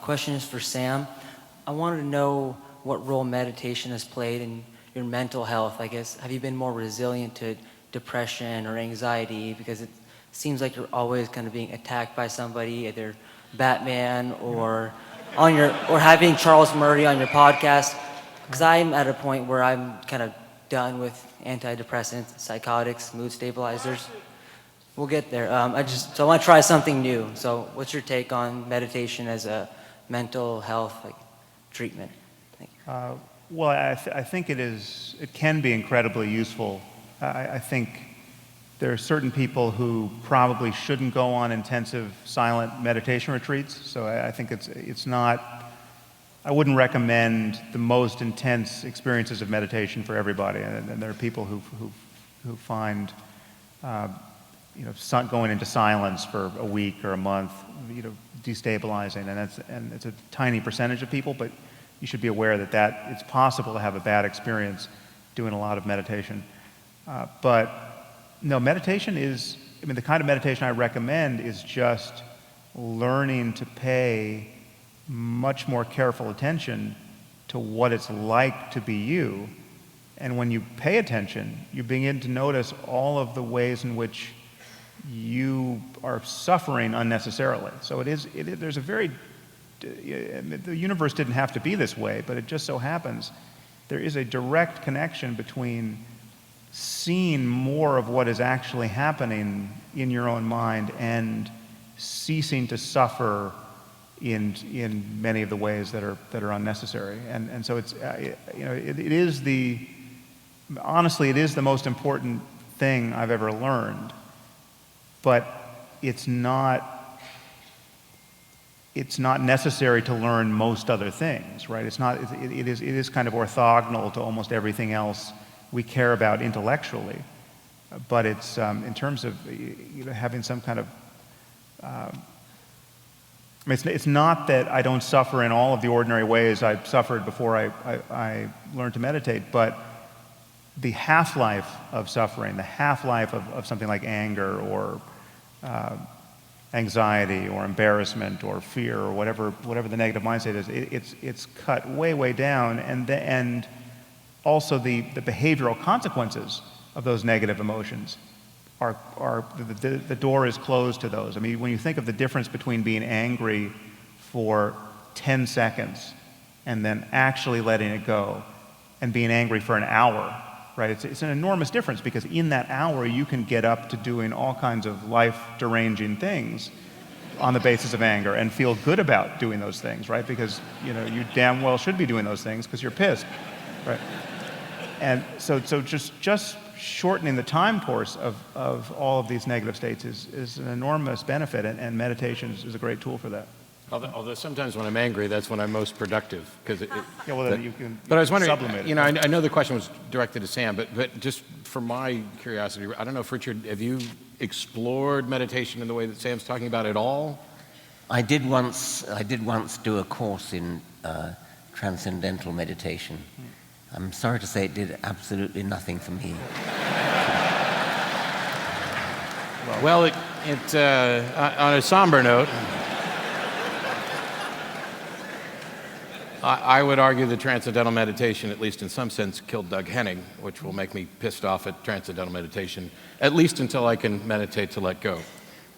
question is for Sam. I wanted to know what role meditation has played in your mental health. I guess, have you been more resilient to depression or anxiety? Because it seems like you're always kind of being attacked by somebody, either Batman or or having Charles Murray on your podcast. Because I'm at a point where I'm kind of done with antidepressants, psychotics, mood stabilizers. We'll get there. So I want to try something new. So what's your take on meditation as a mental health treatment? Thank you. Well, I think it can be incredibly useful. I think there are certain people who probably shouldn't go on intensive silent meditation retreats. So I think it's not, I wouldn't recommend the most intense experiences of meditation for everybody. And there are people who find going into silence for a week or a month, destabilizing, and it's a tiny percentage of people, but you should be aware that it's possible to have a bad experience doing a lot of meditation. But no, meditation the kind of meditation I recommend is just learning to pay much more careful attention to what it's like to be you. And when you pay attention, you begin to notice all of the ways in which you are suffering unnecessarily. So there's a very, the universe didn't have to be this way, but it just so happens there is a direct connection between seeing more of what is actually happening in your own mind and ceasing to suffer in many of the ways that are unnecessary. And so honestly, it is the most important thing I've ever learned. But it's not necessary to learn most other things, right? It is kind of orthogonal to almost everything else we care about intellectually. But it's in terms of having some kind of it's not that I don't suffer in all of the ordinary ways I suffered before I learned to meditate, but the half-life of suffering, the half-life of something like anger or anxiety or embarrassment or fear or whatever the negative mindset is, it's cut way down, and also the behavioral consequences of those negative emotions the door is closed to those. I mean, when you think of the difference between being angry for 10 seconds and then actually letting it go, and being angry for an hour, right? It's an enormous difference, because in that hour you can get up to doing all kinds of life-deranging things on the basis of anger and feel good about doing those things, right? Because you damn well should be doing those things because you're pissed, right? And so just shortening the time course of all of these negative states is an enormous benefit, and meditation is a great tool for that. Although sometimes when I'm angry, that's when I'm most productive. Then you can. But I was wondering, sublimate it. I know the question was directed to Sam, but just for my curiosity, I don't know if Richard, have you explored meditation in the way that Sam's talking about at all? I did once do a course in transcendental meditation. I'm sorry to say it did absolutely nothing for me. Well, on a somber note, I would argue that transcendental meditation, at least in some sense, killed Doug Henning, which will make me pissed off at transcendental meditation, at least until I can meditate to let go.